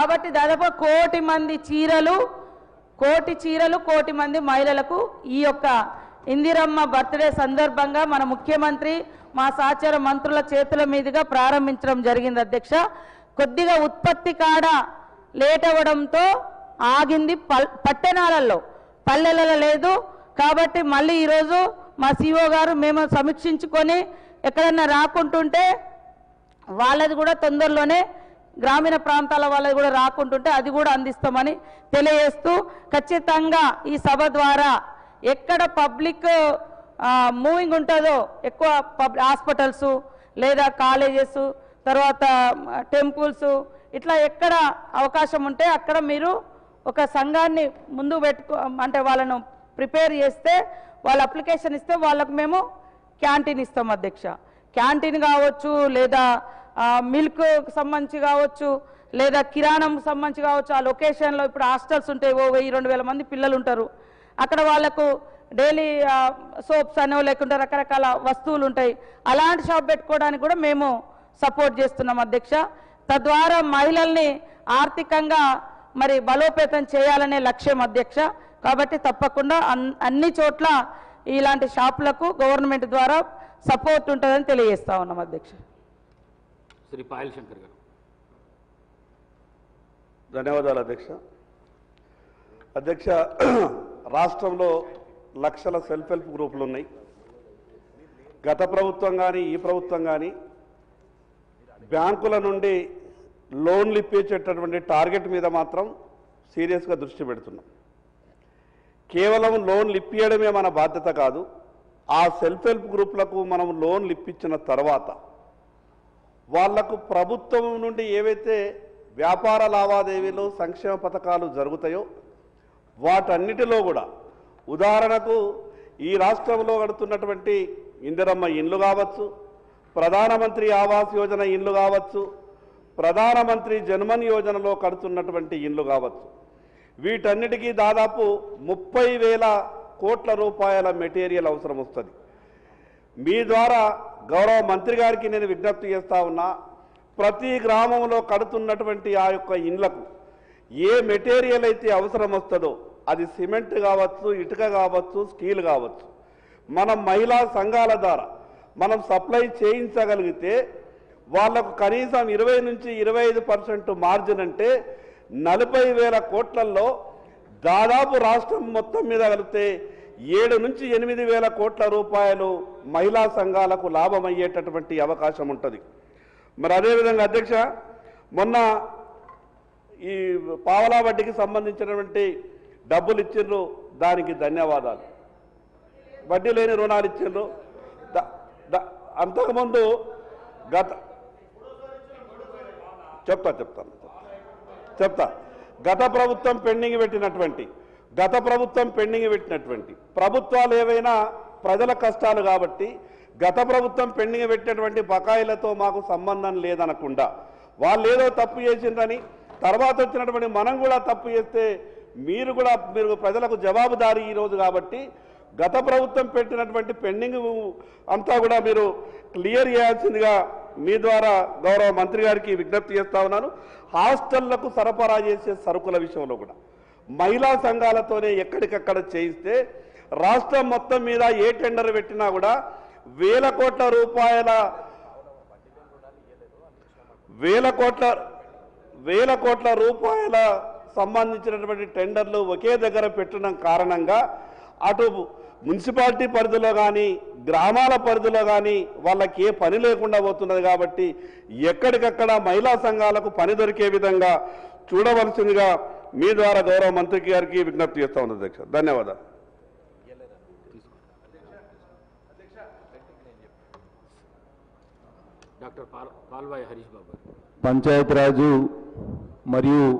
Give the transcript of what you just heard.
కాబట్టి దాదాపు కోటి మంది చీరలు కోటి మంది మహిళలకు ఈ యొక్క ఇందిరమ్మ బర్త్డే సందర్భంగా మన ముఖ్యమంత్రి మా సహచర మంత్రుల చేతుల మీదుగా ప్రారంభించడం జరిగింది అధ్యక్ష. కొద్దిగా ఉత్పత్తి కాడ లేట్ అవ్వడంతో ఆగింది, పట్టణాలలో పల్లెలలో లేదు. కాబట్టి మళ్ళీ ఈరోజు మా సిఓ గారు మేము సమీక్షించుకొని ఎక్కడన్నా రాకుంటుంటే వాళ్ళది కూడా తొందరలోనే గ్రామీణ ప్రాంతాల వాళ్ళది కూడా రాకుంటుంటే అది కూడా అందిస్తామని తెలియజేస్తూ, ఖచ్చితంగా ఈ సభ ద్వారా ఎక్కడ పబ్లిక్ మూవింగ్ ఉంటుందో ఎక్కువ హాస్పిటల్స్ లేదా కాలేజెస్ తర్వాత టెంపుల్స్ ఇట్లా ఎక్కడ అవకాశం ఉంటే అక్కడ మీరు ఒక సంఘాన్ని ముందు అంటే వాళ్ళను ప్రిపేర్ చేస్తే వాళ్ళ అప్లికేషన్ ఇస్తే వాళ్ళకు మేము క్యాంటీన్ ఇస్తాం అధ్యక్ష. క్యాంటీన్ కావచ్చు లేదా మిల్క్ సంబంధించి కావచ్చు లేదా కిరాణం సంబంధించి కావచ్చు. ఆ లొకేషన్లో ఇప్పుడు హాస్టల్స్ ఉంటాయి, 1000-2000 మంది పిల్లలు ఉంటారు. అక్కడ వాళ్ళకు డైలీ సోప్స్ అనో లేకుంటే రకరకాల వస్తువులు ఉంటాయి. అలాంటి షాప్ పెట్టుకోవడానికి కూడా మేము సపోర్ట్ చేస్తున్నాం అధ్యక్ష. తద్వారా మహిళల్ని ఆర్థికంగా మరి బలోపేతం చేయాలనే లక్ష్యం అధ్యక్ష. కాబట్టి తప్పకుండా అన్ని చోట్ల ఇలాంటి షాపులకు గవర్నమెంట్ ద్వారా సపోర్ట్ ఉంటుందని తెలియజేస్తా ఉన్నాం అధ్యక్ష. శ్రీ పాయల్ శంకర్ గారు. ధన్యవాదాలు అధ్యక్ష. అధ్యక్ష, రాష్ట్రంలో లక్షల సెల్ఫ్ హెల్ప్ గ్రూపులు ఉన్నాయి. గత ప్రభుత్వం కానీ ఈ ప్రభుత్వం కానీ బ్యాంకుల నుండి లోన్లు ఇప్పించేటటువంటి టార్గెట్ మీద మాత్రం సీరియస్గా దృష్టి పెడుతున్నాం. కేవలం లోన్లు ఇప్పించడమే మన బాధ్యత కాదు. ఆ సెల్ఫ్ హెల్ప్ గ్రూపులకు మనం లోన్లు ఇప్పించిన తర్వాత వాళ్లకు ప్రభుత్వం నుండి ఏవైతే వ్యాపార లావాదేవీలు సంక్షేమ పథకాలు జరుగుతాయో వాటన్నిటిలో కూడా, ఉదాహరణకు ఈ రాష్ట్రంలో కడుతున్నటువంటి ఇందిరమ్మ ఇండ్లు కావచ్చు, ప్రధానమంత్రి ఆవాస్ యోజన ఇండ్లు కావచ్చు, ప్రధానమంత్రి జన్మన్ యోజనలో కడుతున్నటువంటి ఇండ్లు కావచ్చు, వీటన్నిటికీ దాదాపు 30,000 కోట్ల రూపాయల మెటీరియల్ అవసరం వస్తుంది. మీ ద్వారా గౌరవ మంత్రి గారికి నేను విజ్ఞప్తి చేస్తా ఉన్నా, ప్రతి గ్రామంలో కడుతున్నటువంటి ఆ యొక్క ఇండ్లకు ఏ మెటీరియల్ అయితే అవసరం వస్తుందో, అది సిమెంట్ కావచ్చు, ఇటుక కావచ్చు, స్టీల్ కావచ్చు, మనం మహిళా సంఘాల ద్వారా మనం సప్లై చేయించగలిగితే వాళ్లకు కనీసం 20-25% మార్జిన్ అంటే 40,000 కోట్లలో దాదాపు రాష్ట్రం మొత్తం మీద కలిపితే 7-8,000 కోట్ల రూపాయలు మహిళా సంఘాలకు లాభం అయ్యేటటువంటి అవకాశం ఉంటుంది. మరి అదేవిధంగా అధ్యక్ష, మొన్న ఈ పావలా వడ్డీకి సంబంధించినటువంటి డబ్బులు ఇచ్చిండ్రు, దానికి ధన్యవాదాలు. వడ్డీ లేని రుణాలు ఇచ్చిండ్రు. అంతకుముందు గత ప్రభుత్వం పెండింగ్ పెట్టినటువంటి ప్రభుత్వాలు ఏవైనా ప్రజల కష్టాలు కాబట్టి గత ప్రభుత్వం పెండింగ్ పెట్టినటువంటి బకాయిలతో మాకు సంబంధం లేదనకుండా, వాళ్ళు ఏదో తప్పు చేసిందని తర్వాత వచ్చినటువంటి మనం కూడా తప్పు చేస్తే మీరు ప్రజలకు జవాబుదారీ ఈరోజు. కాబట్టి గత ప్రభుత్వం పెట్టినటువంటి పెండింగ్ అంతా కూడా మీరు క్లియర్ చేయాల్సిందిగా మీ ద్వారా గౌరవ మంత్రి గారికి విజ్ఞప్తి చేస్తా ఉన్నాను. హాస్టళ్లకు సరఫరా చేసే సరుకుల విషయంలో కూడా మహిళా సంఘాలతోనే ఎక్కడికక్కడ చేయిస్తే రాష్ట్రం మొత్తం మీద ఏ టెండర్ పెట్టినా కూడా వేల కోట్ల రూపాయల సంబంధించినటువంటి టెండర్లు ఒకే దగ్గర పెట్టడం కారణంగా అటు మున్సిపాలిటీ పరిధిలో కానీ గ్రామాల పరిధిలో కానీ వాళ్ళకి ఏ పని లేకుండా పోతున్నది. కాబట్టి ఎక్కడికక్కడ మహిళా సంఘాలకు పని దొరికే విధంగా చూడవలసిందిగా మీ ద్వారా గౌరవ మంత్రి గారికి విజ్ఞప్తి చేస్తా ఉన్నది అధ్యక్ష. ధన్యవాదాలు. డాక్టర్ పాల్వాయి హరీష్ బాబు. పంచాయతీరాజు మరియు